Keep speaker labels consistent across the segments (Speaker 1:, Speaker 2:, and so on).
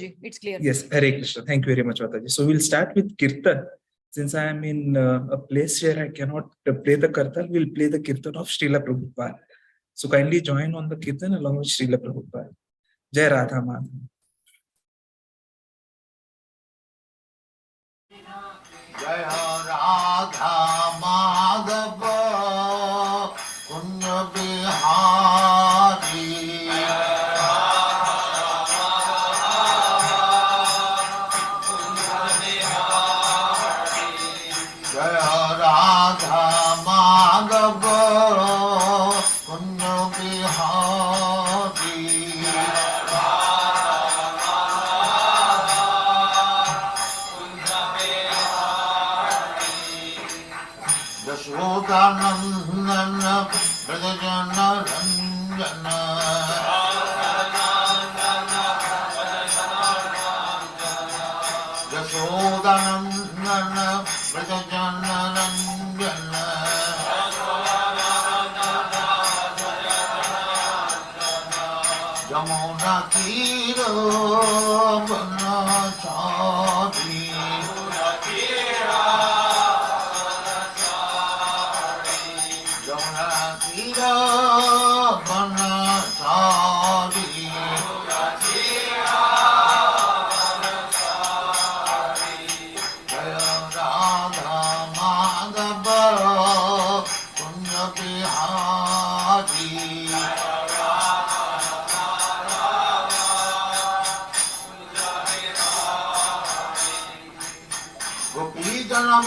Speaker 1: It's clear.
Speaker 2: Yes, Hare Krishna. Thank you very much, Mataji. So we'll start with Kirtan. Since I am in a place where I cannot play the Kirtan, we'll play the Kirtan of Srila Prabhupada. So kindly join on the Kirtan along with Srila Prabhupada. Jai Radha Madhava.
Speaker 3: Jai Radha Madhava Kunja Bihari Jai Radha Madhava Kunja Bihari Yashodanandana Brajajana Ranjana Yashodanandana Brajajana Ranjana Jamuna Tira Banachari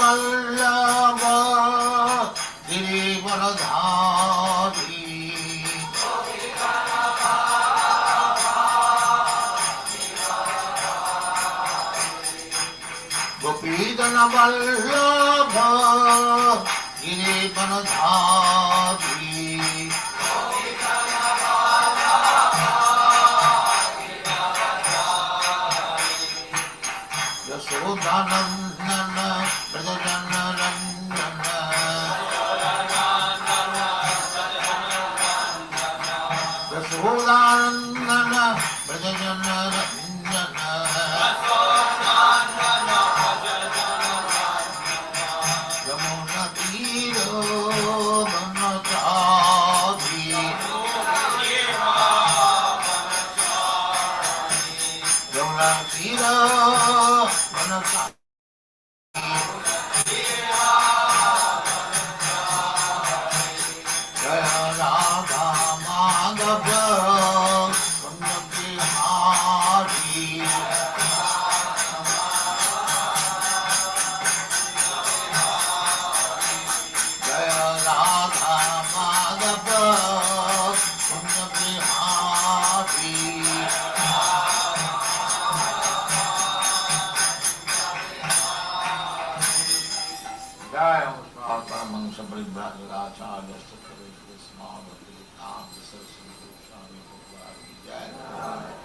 Speaker 3: Vallabha Girivaradhari Gopidana Vallabha Girivaradhari Yashodanandana Brajajana Ranjana Yashodanandana Brajajana Ranjana Yamuna Tira Banachari Yamuna Tira Banachari Jai Radha Madhava Kunja Bihari Jai Radha Madhava Kunja Bihari Jai Mansa Paribhajaracharya Sattva Smavati Dham Saraswati Goswami Bhagavad Jai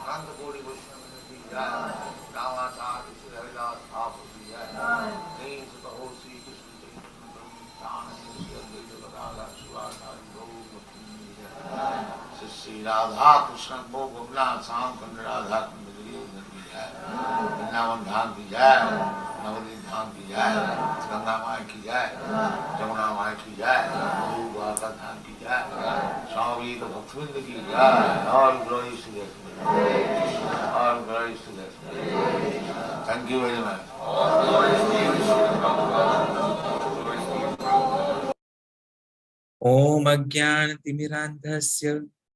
Speaker 3: Ananda Kodi Vaishnava Ki Jai Ramacharya Sri Haridas Thakur Ki Jai Names of the whole Sri Krishna Chaitanya Sri Advaita Gadadhar Shivasari Gaur Bhakti Jai Sri Radha Krishna Bhogavna Sam Kanda Radha Kanda Ki Jai Vrindavan Dham Ki Jai Navdeep धाम की जय गंगा माई की जय जमुना माई की जय द्वारका धाम की जय स्वामी तो भक्तवृंद की जय All glories to the All glories to the Thank you very much.
Speaker 2: Om Ajnanatimirandhasya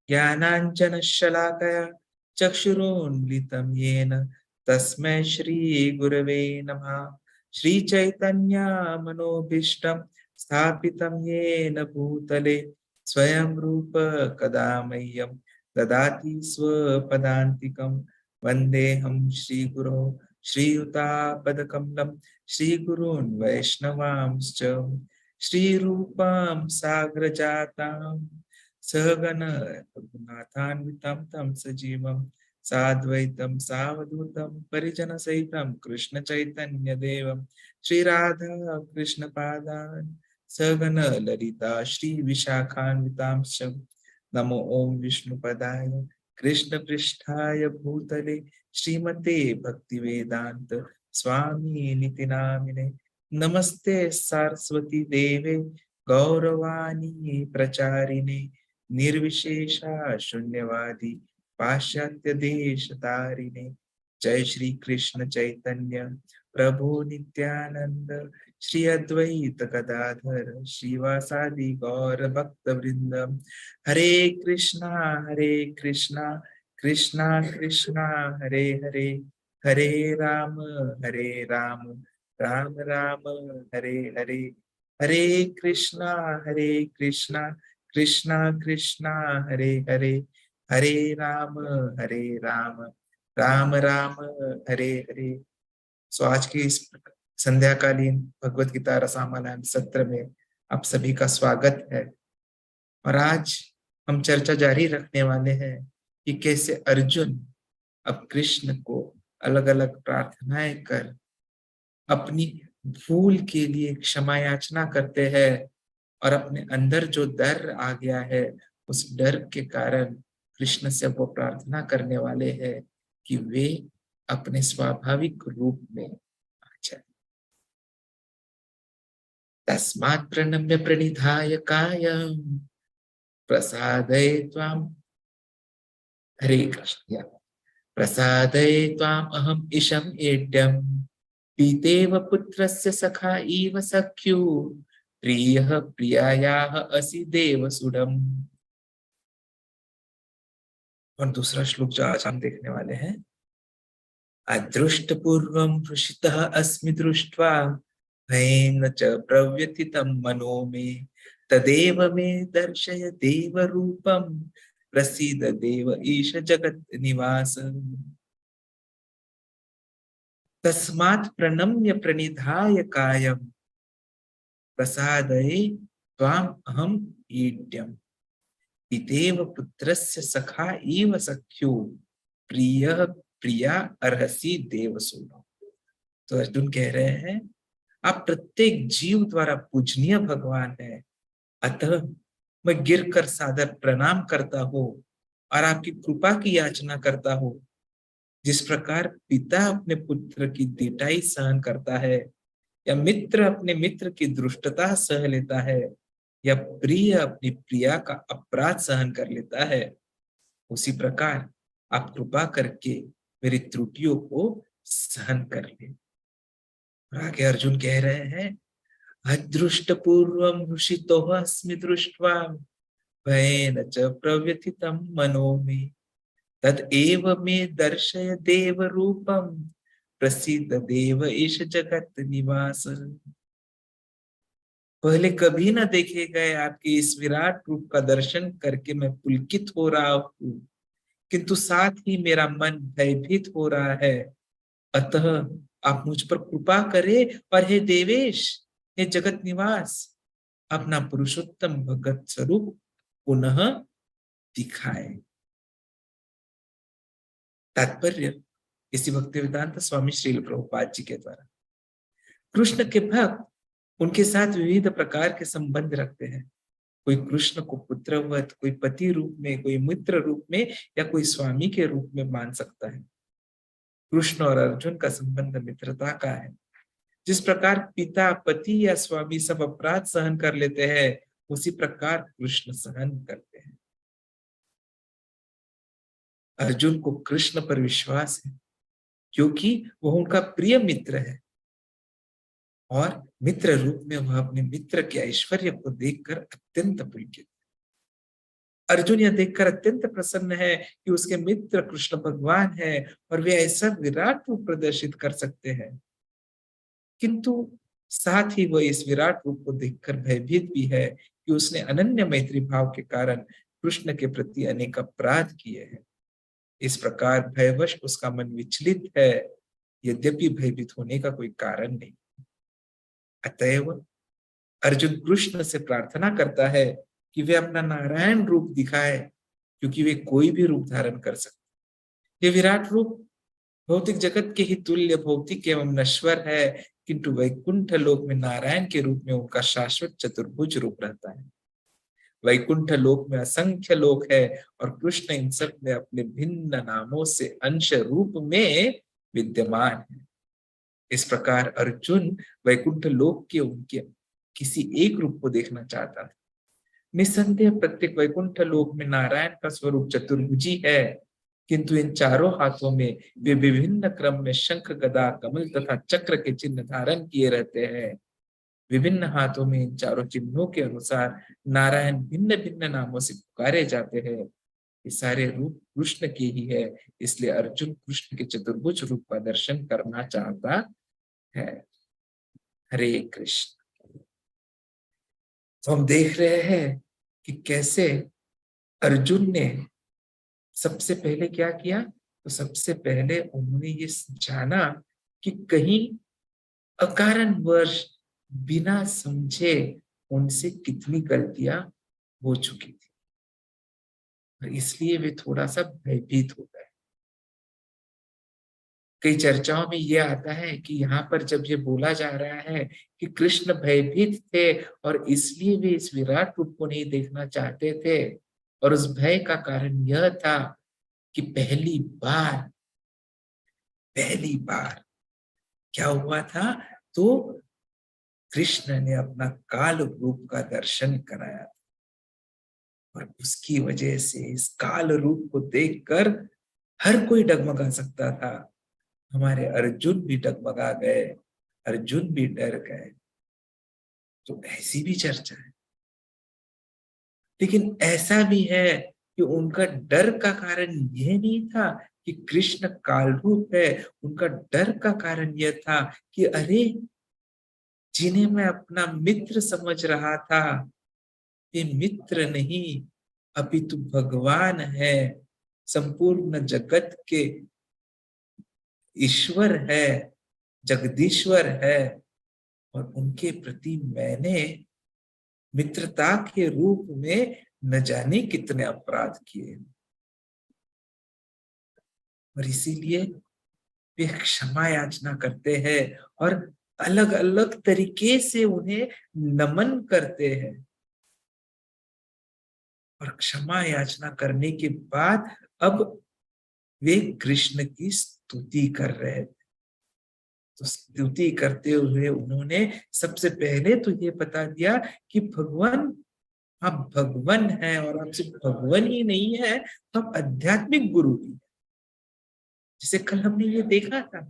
Speaker 2: Jnananjanashalakaya Chakshurunlitam Yena Tasmai Shri Gurave Namah. Shri Chaitanya Manobhishtam Sthapitam Yena Bhutale Swayam Rupa Kadamayam Dadati Swapadantikam Vandeham Shri Guru Shri Yuta Padakamalam Shri Gurun Vaishnavamscha Shri Rupam Sagrajatam Sahagana Raghunathānvitam Tam Sajivam Sadvaitam Savadutam Parijana Saitam Krishna Chaitanya Devam Shri Radha Krishna Padan Sagana Lalita Shri Vishakhanvitamsha Namo Om Vishnu Padaya Krishna पृष्ठाय भूतले श्रीमते भक्ति वेदांत स्वामी निति नामिने नमस्ते सरस्वती देवे गौरवाणी प्रचारिणे निर्विशेषा शून्यवादी पाश्चात्य देश तारिणे जय श्री कृष्ण चैतन्य प्रभु नित्यानंद श्री अद्वैत गदाधर श्रीवासादि गौर भक्त वृंद हरे कृष्णा कृष्णा कृष्णा कृष्णा हरे हरे हरे राम राम राम राम हरे हरे हरे कृष्णा कृष्णा कृष्णा कृष्णा हरे हरे हरे राम राम राम राम हरे हरे। सो आज की इस संध्याकालीन भगवत गीता रसामालान सत्र में आप सभी का स्वागत है। और आज हम चर्चा जारी रखने वाले हैं कि कैसे अर्जुन अब कृष्ण को अलग अलग प्रार्थनाएं कर अपनी भूल के लिए क्षमा याचना करते हैं और अपने अंदर जो डर आ गया है उस डर के कारण कृष्ण से वो प्रार्थना करने वाले हैं कि वे अपने स्वाभाविक रूप में आ जाए। तस्मात् प्रणम्य प्रणिधाय कायं प्रसादये त्वां हरे कृष्ण प्रसादये त्वाम् अहम् ईशम् एड्यम् पीतेव पुत्रस्य सखा इव सख्यु प्रियः प्रियायाः असि देवसुडम्। और दूसरा श्लोक जो आज हम देखने वाले हैं, अदृष्टपूर्वं हृषितः अस्मि दृष्ट्वा भयेन च प्रव्यथितं मनो मे तदेव मे दर्शय देवरूपं प्रसीद देव ईश जगत् निवास। तस्मात् प्रणम्य प्रणिधाय कायं प्रसादये त्वाम् अहम् ईड्यम् पितेव पुत्रस्य सखा इव सख्यो प्रियः प्रिया अर्हसि देवसुनो। तो अर्जुन कह रहे हैं, आप प्रत्येक जीव द्वारा पूजनीय भगवान है, अतः मैं गिर कर सादर प्रणाम करता हूँ और आपकी कृपा की याचना करता हूँ। जिस प्रकार पिता अपने पुत्र की दिटाई सहन करता है या मित्र अपने मित्र की दुष्टता सह लेता है या प्रिय अपनी प्रिया का अपराध सहन कर लेता है, उसी प्रकार आप कृपा करके मेरी त्रुटियों को सहन कर ले। और आगे अर्जुन कह रहे हैं, अदृष्ट पूर्वम हृषितो अस्मि दृष्ट्वा भयेन च प्रव्यथितं मनो मे तदेव मे दर्शय देव रूपम प्रसीद देव ईश जगत निवास। पहले कभी न देखे गए आपके इस विराट रूप का दर्शन करके मैं पुलकित हो रहा हूँ, किंतु साथ ही मेरा मन भयभीत हो रहा है। अतः आप मुझ पर कृपा करें और हे देवेश, हे जगत निवास, अपना पुरुषोत्तम भगत स्वरूप पुनः दिखाए। तात्पर्य इसी भक्ति वेदांत स्वामी श्रील प्रभुपाद जी के द्वारा कृष्ण के भक्त उनके साथ विविध प्रकार के संबंध रखते हैं। कोई कृष्ण को पुत्रवत, कोई पति रूप में, कोई मित्र रूप में या कोई स्वामी के रूप में मान सकता है। कृष्ण और अर्जुन का संबंध मित्रता का है। जिस प्रकार पिता, पति या स्वामी सब अपराध सहन कर लेते हैं, उसी प्रकार कृष्ण सहन करते हैं। अर्जुन को कृष्ण पर विश्वास है क्योंकि वह उनका प्रिय मित्र है और मित्र रूप में वह अपने मित्र के ऐश्वर्य को देखकर अत्यंत पुलकित। अर्जुन यह देखकर अत्यंत प्रसन्न है कि उसके मित्र कृष्ण भगवान है और वे ऐसा विराट रूप प्रदर्शित कर सकते हैं, किंतु साथ ही वह इस विराट रूप को देखकर भयभीत भी है कि उसने अनन्य मैत्री भाव के कारण कृष्ण के प्रति अनेक अपराध किए हैं। इस प्रकार भयवश उसका मन विचलित है, यद्यपि भयभीत होने का कोई कारण नहीं। अतएव अर्जुन कृष्ण से प्रार्थना करता है कि वे अपना नारायण रूप दिखाए, क्योंकि वे कोई भी रूप धारण कर सकते। ये विराट रूप भौतिक जगत के ही तुल्य भौतिक एवं नश्वर है, किंतु वैकुंठ लोक में नारायण के रूप में उनका शाश्वत चतुर्भुज रूप रहता है। वैकुंठ लोक में असंख्य लोक है और कृष्ण इन सब में अपने भिन्न नामों से अंश रूप में विद्यमान है। इस प्रकार अर्जुन वैकुंठ लोक के उनके किसी एक रूप को देखना चाहता था। निस्संदेह प्रत्येक वैकुंठ लोक में नारायण का स्वरूप चतुर्भुजी है, किंतु इन चारों हाथों में वे विभिन्न क्रम में शंख, गदा, कमल तथा चक्र के चिन्ह धारण किए रहते हैं। विभिन्न हाथों में इन चारों चिन्हों के अनुसार नारायण भिन्न भिन्न नामों से पुकारे जाते हैं। ये सारे रूप कृष्ण के ही है, इसलिए अर्जुन कृष्ण के चतुर्भुज रूप का दर्शन करना चाहता है। हरे कृष्ण। तो हम देख रहे हैं कि कैसे अर्जुन ने सबसे पहले क्या किया, तो सबसे पहले उन्होंने ये जाना कि कहीं अकारणवश बिना समझे उनसे कितनी गलतियां हो चुकी थी, और इसलिए वे थोड़ा सा भयभीत हो गए। कई चर्चाओं में ये आता है कि यहाँ पर जब ये बोला जा रहा है कि कृष्ण भयभीत थे और इसलिए वे इस विराट रूप को नहीं देखना चाहते थे, और उस भय का कारण यह था कि पहली बार क्या हुआ था, तो कृष्ण ने अपना काल रूप का दर्शन कराया, और उसकी वजह से इस काल रूप को देखकर हर कोई डगमगा सकता था। हमारे अर्जुन भी डगमगा गए, अर्जुन भी डर गए। तो ऐसी भी चर्चा है, लेकिन ऐसा भी है कि उनका डर का कारण यह नहीं था कि कृष्ण काल रूप है, उनका डर का कारण यह था कि अरे, जिन्हें मैं अपना मित्र समझ रहा था, ये मित्र नहीं अपितु भगवान है, संपूर्ण जगत के ईश्वर है, जगदीश्वर है, और उनके प्रति मैंने मित्रता के रूप में न जाने कितने अपराध किए, और इसीलिए वे क्षमा याचना करते हैं और अलग अलग तरीके से उन्हें नमन करते हैं, और क्षमा याचना करने के बाद अब वे कृष्ण की स्तुति कर रहे थे। तो स्तुति करते हुए उन्होंने सबसे पहले तो ये बता दिया कि भगवान, आप भगवान हैं, और आप सिर्फ भगवान ही नहीं है, तो आप आध्यात्मिक गुरु भी। जिसे कल हमने ये देखा था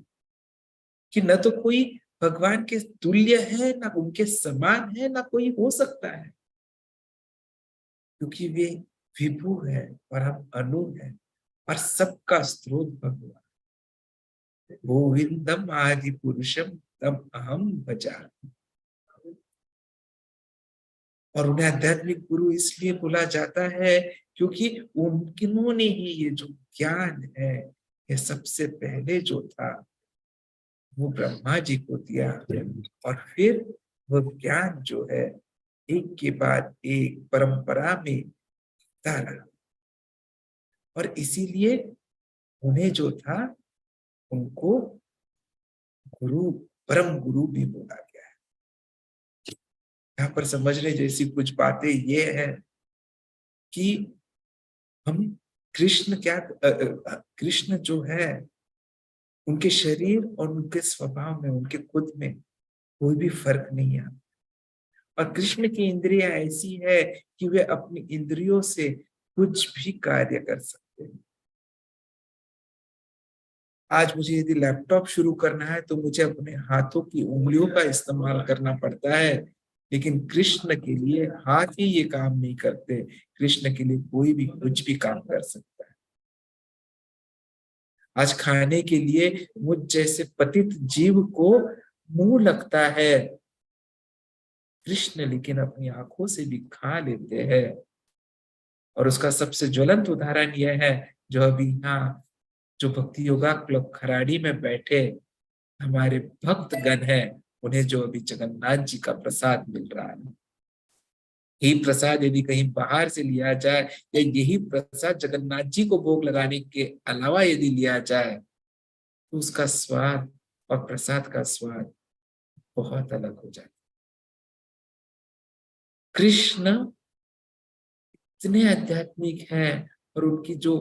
Speaker 2: कि न तो कोई भगवान के तुल्य है, ना उनके समान है, ना कोई हो सकता है, क्योंकि वे विभु है और हम अनु है, और सबका स्रोत भगवान। गोविंदम आदि पुरुषम तम अहम भजामि। और उन्हें आध्यात्मिक गुरु इसलिए बोला जाता है क्योंकि उन्होंने ही ये जो ज्ञान है, ये सबसे पहले जो था वो ब्रह्मा जी को दिया, और फिर वो ज्ञान जो है एक के बाद एक परंपरा में डाला, और इसीलिए उन्हें जो था उनको गुरु, परम गुरु भी बोला गया है। यहाँ पर समझने जैसी कुछ बातें ये है कि हम कृष्ण जो है, उनके शरीर और उनके स्वभाव में, उनके खुद में कोई भी फर्क नहीं है, और कृष्ण की इंद्रियां ऐसी है कि वे अपनी इंद्रियों से कुछ भी कार्य कर सकते हैं। आज मुझे यदि लैपटॉप शुरू करना है तो मुझे अपने हाथों की उंगलियों का इस्तेमाल करना पड़ता है, लेकिन कृष्ण के लिए हाथ ही ये काम नहीं करते। कृष्ण के लिए कोई भी कुछ भी काम कर सकता है। आज खाने के लिए मुझ जैसे पतित जीव को मुंह लगता है, कृष्ण लेकिन अपनी आंखों से भी खा लेते हैं। और उसका सबसे ज्वलंत उदाहरण यह है, जो अभी यहाँ जो भक्ति योगा क्लब खराड़ी में बैठे हमारे भक्त गण हैं, उन्हें जो अभी जगन्नाथ जी का प्रसाद मिल रहा है, यही प्रसाद यदि कहीं बाहर से लिया जाए, या यही प्रसाद जगन्नाथ जी को भोग लगाने के अलावा यदि लिया जाए, तो उसका स्वाद और प्रसाद का स्वाद बहुत अलग हो जाए। कृष्ण इतने आध्यात्मिक हैं और उनकी जो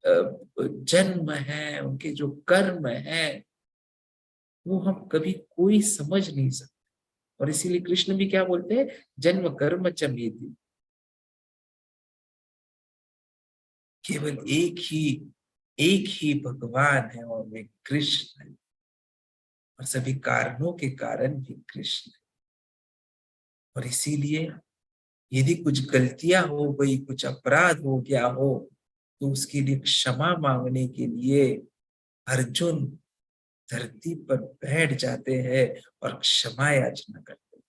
Speaker 2: जन्म है, उनके जो कर्म है, वो हम कभी कोई समझ नहीं सकते। और इसीलिए कृष्ण भी क्या बोलते हैं, जन्म कर्म च मेति। केवल एक ही भगवान है और वे कृष्ण है, और सभी कारणों के कारण भी कृष्ण है। और इसीलिए यदि कुछ गलतियां हो गई, कुछ अपराध हो गया हो, तो उसके लिए क्षमा मांगने के लिए अर्जुन धरती पर बैठ जाते हैं और क्षमा याचना करते हैं।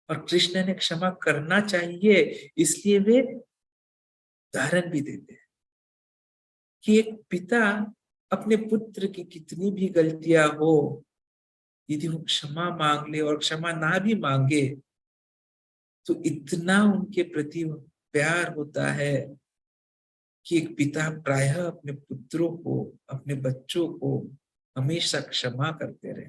Speaker 2: और कृष्ण ने क्षमा करना चाहिए, इसलिए वे उदाहरण भी देते हैं कि एक पिता अपने पुत्र की कितनी भी गलतियां हो, यदि वो क्षमा मांग ले और क्षमा ना भी मांगे, तो इतना उनके प्रति प्यार होता है कि एक पिता प्रायः अपने पुत्रों को, अपने बच्चों को हमेशा क्षमा करते रहे।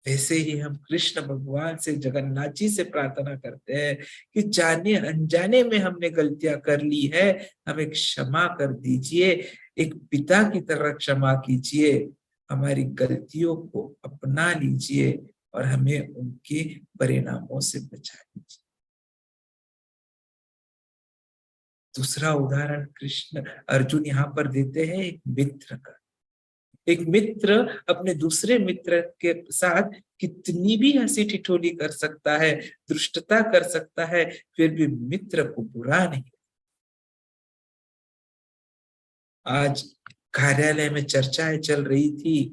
Speaker 2: वैसे ही हम कृष्ण भगवान से, जगन्नाथ जी से प्रार्थना करते हैं कि जाने अनजाने में हमने गलतियां कर ली है, हमें क्षमा कर दीजिए, एक पिता की तरह क्षमा कीजिए, हमारी गलतियों को अपना लीजिए और हमें उनके परिणामों से बचा लीजिए। दूसरा उदाहरण कृष्ण अर्जुन यहाँ पर देते हैं एक मित्र का। एक मित्र अपने दूसरे मित्र के साथ कितनी भी हंसी ठिठोली कर सकता है, दुष्टता कर सकता है, फिर भी मित्र को बुरा नहीं। आज कार्यालय में चर्चाएं चल रही थी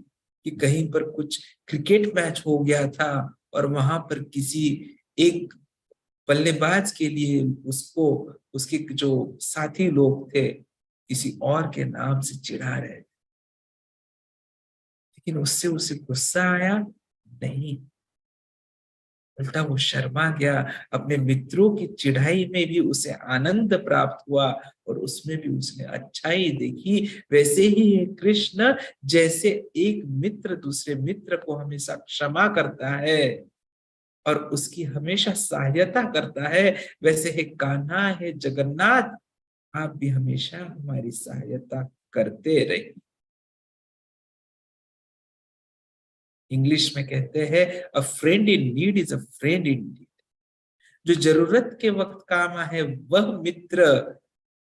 Speaker 2: कि कहीं पर कुछ क्रिकेट मैच हो गया था और वहां पर किसी एक बल्लेबाज के लिए उसको, उसके जो साथी लोग थे, किसी और के नाम से चिढ़ा रहे, लेकिन उससे उसे गुस्सा आया नहीं, उल्टा वो शर्मा गया। अपने मित्रों की चिढ़ाई में भी उसे आनंद प्राप्त हुआ और उसमें भी उसने अच्छाई देखी। वैसे ही है कृष्ण, जैसे एक मित्र दूसरे मित्र को हमेशा क्षमा करता है और उसकी हमेशा सहायता करता है, वैसे है कान्हा, है जगन्नाथ, आप भी हमेशा हमारी सहायता करते रहे। इंग्लिश में कहते हैं अ friend in need is a friend in need. जो जरूरत के वक्त काम आए वह मित्र,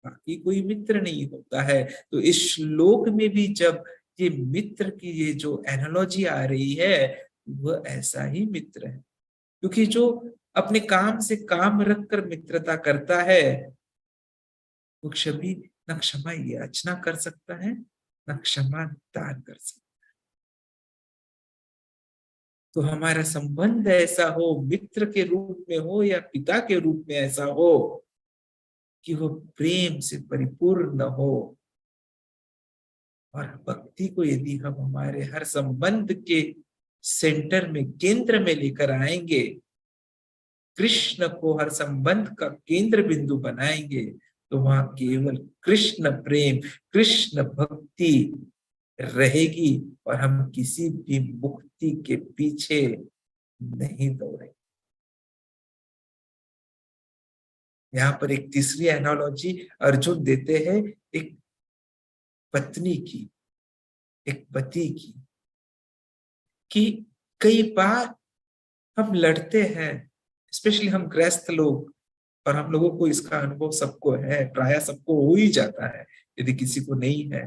Speaker 2: बाकी कोई मित्र नहीं होता है। तो इस श्लोक में भी जब ये मित्र की ये जो एनालॉजी आ रही है, वह ऐसा ही मित्र है, क्योंकि जो अपने काम से काम रखकर मित्रता करता है, वो कभी न क्षमा याचना कर सकता है, न क्षमा दान कर सकता है। तो हमारा संबंध ऐसा हो, मित्र के रूप में हो या पिता के रूप में ऐसा हो, कि वो प्रेम से परिपूर्ण हो। और भक्ति को यदि हम हमारे हर संबंध के सेंटर में, केंद्र में लेकर आएंगे, कृष्ण को हर संबंध का केंद्र बिंदु बनाएंगे, तो वहां केवल कृष्ण प्रेम, कृष्ण भक्ति रहेगी और हम किसी भी मुक्ति के पीछे नहीं दौड़ेंगे। यहाँ पर एक तीसरी एनालॉजी अर्जुन देते हैं, एक पत्नी की, एक पति की, कि कई बार हम लड़ते हैं, स्पेशली हम गृहस्थ लोग, और हम लोगों को इसका अनुभव सबको है, प्राय सबको हो ही जाता है, यदि किसी को नहीं है।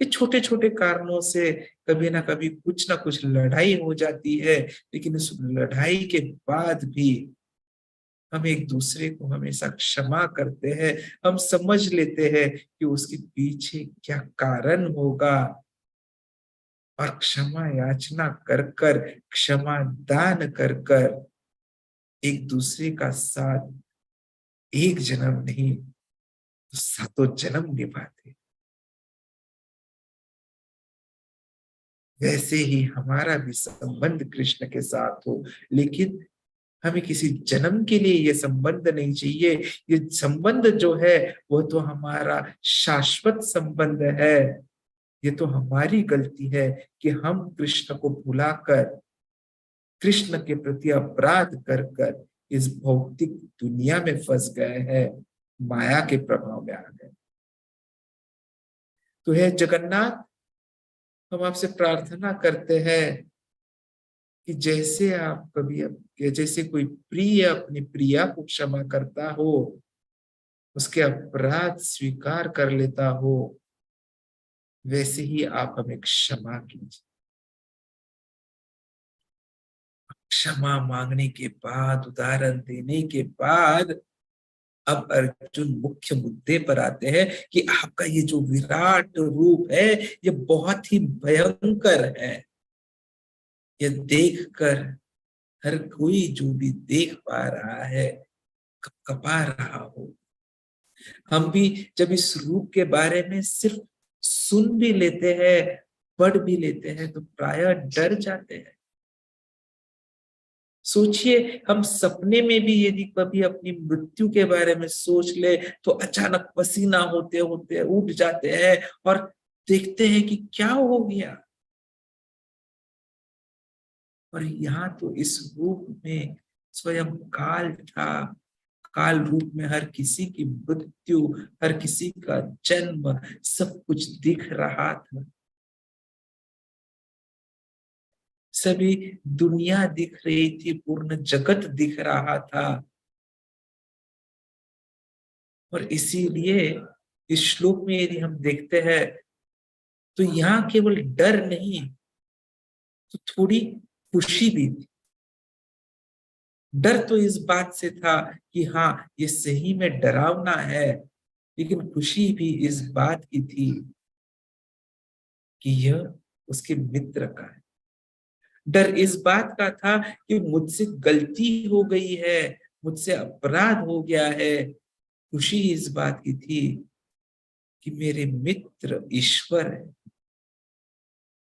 Speaker 2: ये छोटे छोटे कारणों से कभी ना कभी कुछ ना कुछ लड़ाई हो जाती है, लेकिन उस लड़ाई के बाद भी हम एक दूसरे को हमेशा क्षमा करते हैं। हम समझ लेते हैं कि उसके पीछे क्या कारण होगा, और क्षमा याचना कर कर, क्षमा दान कर कर एक दूसरे का साथ एक जन्म नहीं तो सातों जन्म निभाते। वैसे ही हमारा भी संबंध कृष्ण के साथ हो, लेकिन हमें किसी जन्म के लिए ये संबंध नहीं चाहिए। ये संबंध जो है वो तो हमारा शाश्वत संबंध है। ये तो हमारी गलती है कि हम कृष्ण को भुलाकर, कृष्ण के प्रति अपराध कर कर इस भौतिक दुनिया में फंस गए हैं, माया के प्रभाव में आ गए। तो हे जगन्नाथ, हम आपसे प्रार्थना करते हैं कि जैसे आप कभी जैसे कोई प्रिय अपनी प्रिया को क्षमा करता हो, उसके अपराध स्वीकार कर लेता हो, वैसे ही आप हमें क्षमा कीजिए। क्षमा मांगने के बाद, उदाहरण देने के बाद, अब अर्जुन मुख्य मुद्दे पर आते हैं कि आपका ये जो विराट रूप है, ये बहुत ही भयंकर है। ये देखकर हर कोई जो भी देख पा रहा है, कपा रहा हो। हम भी जब इस रूप के बारे में सिर्फ सुन भी लेते हैं, पढ़ भी लेते हैं, तो प्रायः डर जाते हैं। सोचिए, हम सपने में भी यदि कभी अपनी मृत्यु के बारे में सोच ले, तो अचानक पसीना होते होते उठ जाते हैं और देखते हैं कि क्या हो गया। और यहाँ तो इस रूप में स्वयं काल था। काल रूप में हर किसी की मृत्यु, हर किसी का जन्म, सब कुछ दिख रहा था। सभी दुनिया दिख रही थी, पूर्ण जगत दिख रहा था। और इसीलिए इस श्लोक में यदि हम देखते हैं, तो यहाँ केवल डर नहीं, तो थोड़ी खुशी भी थी। डर तो इस बात से था कि हाँ, ये सही में डरावना है, लेकिन खुशी भी इस बात की थी कि यह उसके मित्र का है। डर इस बात का था कि मुझसे गलती हो गई है, मुझसे अपराध हो गया है। खुशी इस बात की थी कि मेरे मित्र ईश्वर है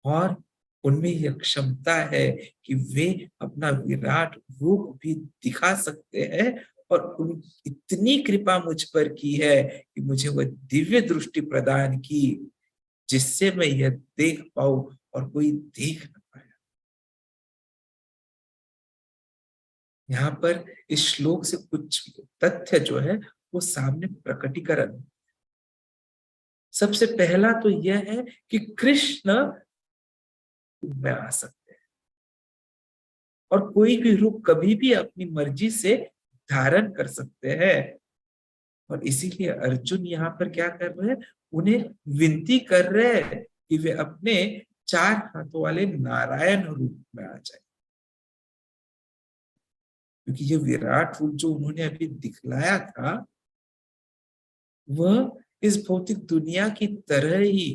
Speaker 2: और उनमें यह क्षमता है कि वे अपना विराट रूप भी दिखा सकते हैं। और उन इतनी कृपा मुझ पर की है कि मुझे वह दिव्य दृष्टि प्रदान की, जिससे मैं यह देख पाऊं और कोई देख न पाए। यहाँ पर इस श्लोक से कुछ तथ्य जो है वो सामने प्रकटीकरण। सबसे पहला तो यह है कि कृष्ण में आ सकते हैं और कोई भी रूप कभी भी अपनी मर्जी से धारण कर सकते हैं। और इसीलिए अर्जुन यहाँ पर क्या कर रहे हैं, उन्हें विनती कर रहे हैं कि वे अपने 4 हाथों वाले नारायण रूप में आ जाए। क्योंकि ये विराट रूप जो उन्होंने अभी दिखलाया था, वह इस भौतिक दुनिया की तरह ही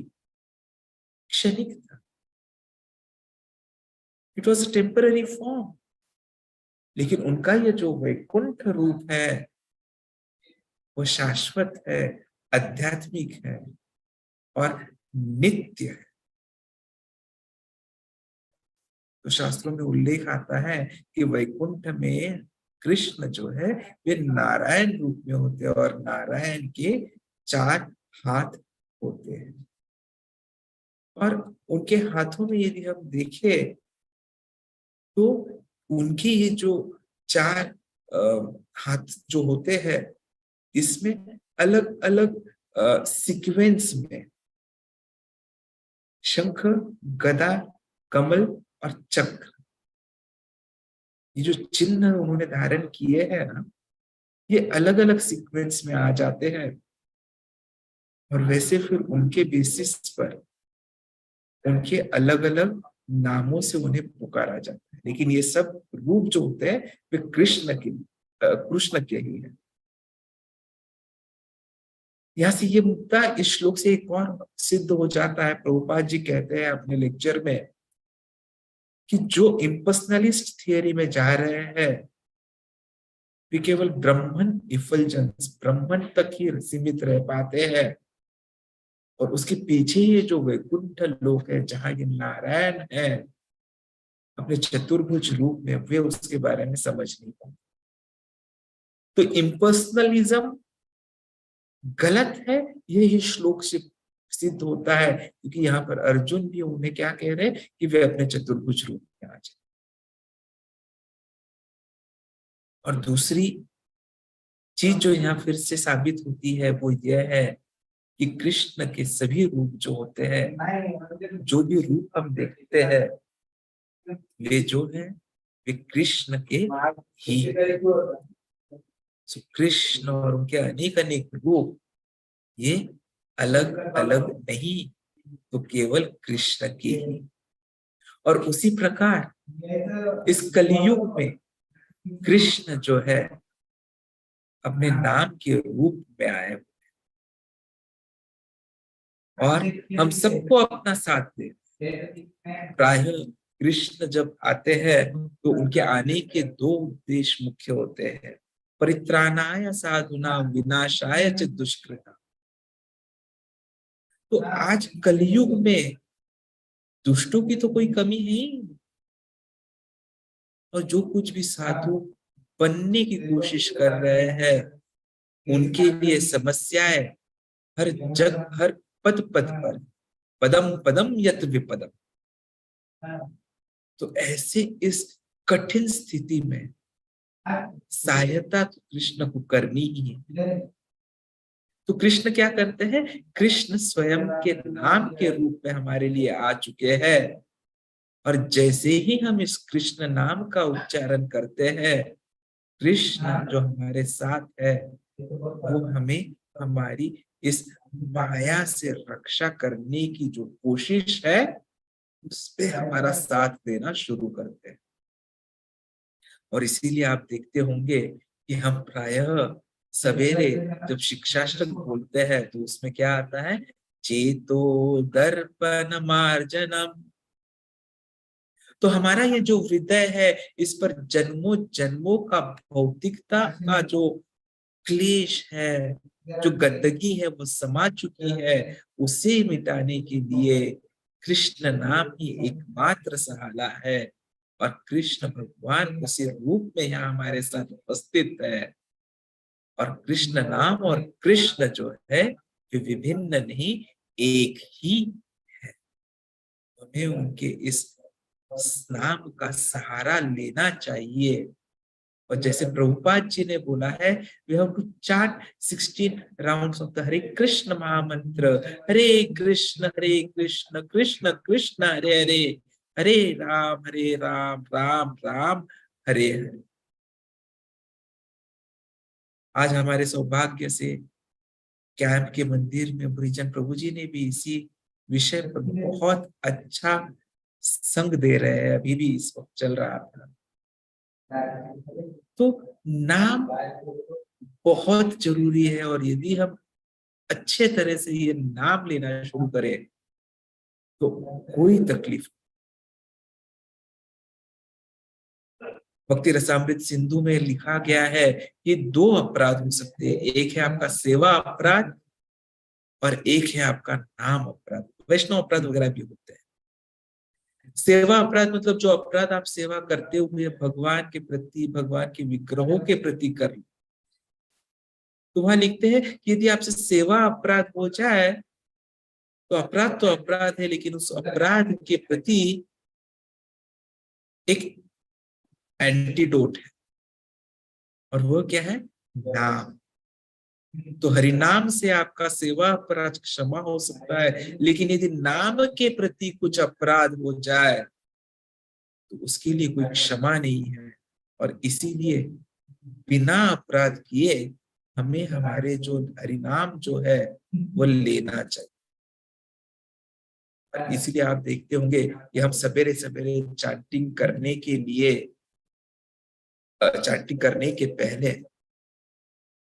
Speaker 2: क्षणिक था। It was a temporary form. लेकिन उनका ये जो वैकुंठ रूप है, वो शाश्वत है, आध्यात्मिक है और नित्य है। तो शास्त्रों में उल्लेख आता है कि वैकुंठ में कृष्ण जो है वे नारायण रूप में होते हैं और नारायण के 4 हाथ होते हैं। और उनके हाथों में यदि हम देखें, तो उनके ये जो 4 हाथ जो होते हैं, इसमें अलग अलग सीक्वेंस में शंख, गदा, कमल और चक्र, ये जो चिन्ह उन्होंने धारण किए हैं ना, ये अलग अलग सीक्वेंस में आ जाते हैं। और वैसे फिर उनके बेसिस पर उनके अलग अलग नामों से उन्हें पुकारा जाता है। लेकिन ये सब रूप जो होते हैं वे कृष्ण के ही है। यहाँ से ये मुद्दा इस श्लोक से एक और सिद्ध हो जाता है। प्रभुपाद जी कहते हैं अपने लेक्चर में कि जो इम्पर्सनलिस्ट थियरी में जा रहे हैं, वे केवल ब्रह्मन इफल्जेंस, ब्रह्मन तक ही सीमित रह पाते हैं। और उसके पीछे ये जो वैकुंठ लोक है, जहां ये नारायण है अपने चतुर्भुज रूप में, वे उसके बारे में समझ नहीं पाते। तो इम्पर्सनलिज्म गलत है, ये ही श्लोक से सिद्ध होता है। क्योंकि यहाँ पर अर्जुन भी उन्हें क्या कह रहे हैं कि वे अपने चतुर्भुज रूप में आ जाए। और दूसरी चीज जो यहाँ फिर से साबित होती है वो यह है कि कृष्ण के सभी रूप जो होते हैं, जो भी रूप हम देखते हैं, वे जो है वे कृष्ण के ही हैं। सो कृष्ण और उनके अनेक अनेक रूप ये अलग अलग नहीं, तो केवल कृष्ण के ही। और उसी प्रकार इस कलयुग में कृष्ण जो है अपने नाम के रूप में आए और हम सबको अपना साथ दे। प्राय कृष्ण जब आते हैं तो उनके आने के दो उद्देश्य मुख्य होते हैं, परित्राणाय साधुना विनाशाय च दुष्कृता। तो आज कलयुग में दुष्टों की तो कोई कमी है ही नहीं, और जो कुछ भी साधु बनने की कोशिश कर रहे हैं उनके लिए समस्याएं हर हर पद पद पर, पदम पदम यत विपदम। तो ऐसे इस कठिन स्थिति में सहायता तो कृष्ण को करनी ही है। तो कृष्ण क्या करते हैं? कृष्ण स्वयं के नाम के रूप में हमारे लिए आ चुके हैं, और जैसे ही हम इस कृष्ण नाम का उच्चारण करते हैं, कृष्ण जो हमारे साथ है वो हमें हमारी इस माया से रक्षा करने की जो कोशिश है उस पे हमारा साथ देना शुरू करते हैं। और इसीलिए आप देखते होंगे कि हम प्रायः सवेरे जब शिक्षाश्रम बोलते हैं तो उसमें क्या आता है? चेतो दर्पण मार्जनम। तो हमारा ये जो हृदय है इस पर जन्मों जन्मों का भौतिकता का जो क्लेश है, जो गंदगी है वो समा चुकी है, उसे मिटाने के लिए कृष्ण नाम ही एकमात्र सहारा है। और कृष्ण भगवान उसी रूप में यहाँ हमारे साथ उपस्थित है। और कृष्ण नाम और कृष्ण जो है वे विभिन्न नहीं, एक ही है। हमें उनके इस नाम का सहारा लेना चाहिए। और जैसे प्रभुपाद जी ने बोला है, we have to chant 16 rounds of the Hare Krishna mahamantra. Hare Krishna Krishna Krishna Hare Hare, हरे राम राम राम हरे हरे। आज हमारे सौभाग्य से कैंप के मंदिर में ब्रिजन प्रभु जी ने भी इसी विषय पर बहुत अच्छा संग दे रहे हैं, अभी भी इस वक्त चल रहा था। तो नाम बहुत जरूरी है, और यदि हम अच्छे तरह से ये नाम लेना शुरू करें तो कोई तकलीफ। भक्ति रसामृत सिंधु में लिखा गया है कि दो अपराध हो सकते हैं, एक है आपका सेवा अपराध और एक है आपका नाम अपराध। वैष्णव अपराध वगैरह भी होते हैं। सेवा अपराध मतलब जो अपराध आप सेवा करते हुए भगवान के प्रति, भगवान के विग्रहों के प्रति कर, तो वहां लिखते हैं कि यदि आपसे सेवा अपराध हो जाए तो अपराध है, लेकिन उस अपराध के प्रति एक एंटीडोट है, और वो क्या है? नाम। तो हरिनाम से आपका सेवा अपराध क्षमा हो सकता है, लेकिन यदि नाम के प्रति कुछ अपराध हो जाए तो उसके लिए कोई क्षमा नहीं है। और इसीलिए बिना अपराध किए हमें हमारे जो हरिनाम जो है वो लेना चाहिए। इसीलिए आप देखते होंगे कि हम सवेरे सवेरे चैंटिंग करने के पहले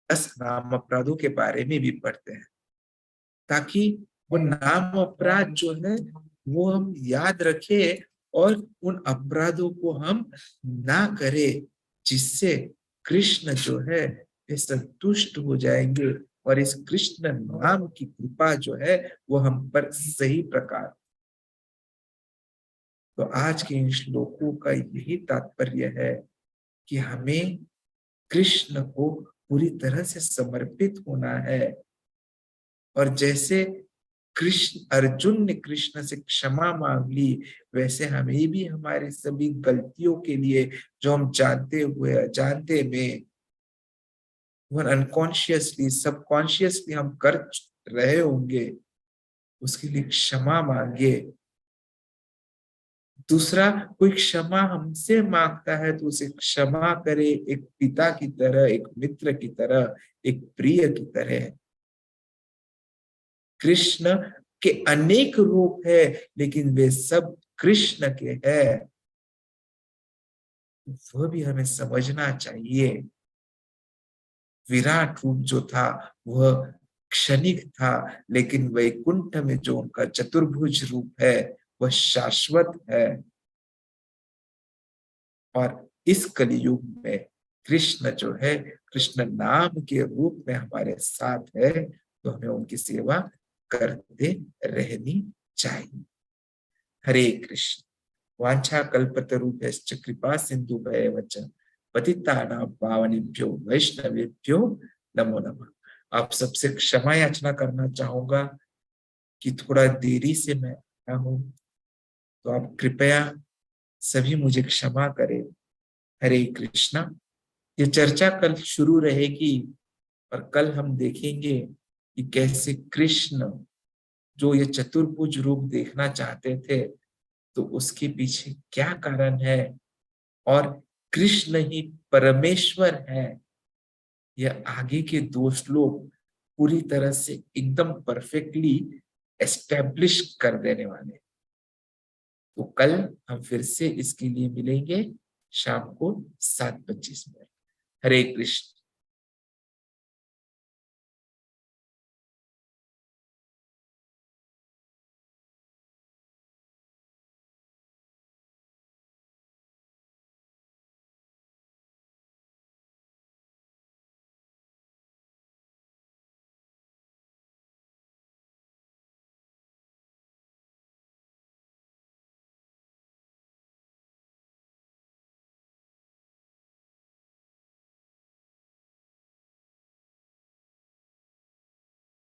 Speaker 2: 10 नाम अपराधों के बारे में भी पढ़ते हैं, ताकि वो नाम अपराध जो है वो हम याद रखें और उन अपराधों को हम ना करें, जिससे कृष्ण जो है वे संतुष्ट हो जाएंगे और इस कृष्ण नाम की कृपा जो है वो हम पर सही प्रकार। तो आज के इन श्लोकों का यही तात्पर्य है कि हमें कृष्ण को पूरी तरह से समर्पित होना है। और जैसे कृष्ण अर्जुन ने कृष्ण से क्षमा मांग ली, वैसे हमें भी हमारे सभी गलतियों के लिए जो हम जानते हुए अजानते में अनकॉन्शियसली सबकॉन्शियसली हम कर रहे होंगे, उसके लिए क्षमा मांगे। दूसरा, कोई क्षमा हमसे मांगता है तो उसे क्षमा करे, एक पिता की तरह, एक मित्र की तरह, एक प्रिय की तरह। कृष्ण के अनेक रूप है, लेकिन वे सब कृष्ण के हैं, वह भी हमें समझना चाहिए। विराट रूप जो था वह क्षणिक था, लेकिन वैकुंठ में जो उनका चतुर्भुज रूप है वह शाश्वत है। और इस कलियुग में कृष्ण जो है, कृष्ण नाम के रूप में हमारे साथ है, तो हमें उनकी सेवा करते रहनी चाहिए। हरे कृष्ण। वांछा कल्पतरुभ्यश्च कृपा सिंधुभ्येव च पतितानां पावनेभ्यो वैष्णवेभ्यो नमो नमः। आप सबसे क्षमा याचना करना चाहूंगा कि थोड़ा देरी से मैं आया हूं, तो आप कृपया सभी मुझे क्षमा करें। हरे कृष्णा। ये चर्चा कल शुरू रहेगी और कल हम देखेंगे कि कैसे कृष्ण जो ये चतुर्भुज रूप देखना चाहते थे, तो उसके पीछे क्या कारण है, और कृष्ण ही परमेश्वर है, यह आगे के दो श्लोक पूरी तरह से एकदम परफेक्टली एस्टेब्लिश कर देने वाले। तो कल हम फिर से इसके लिए मिलेंगे शाम को 7:25 में। हरे कृष्ण।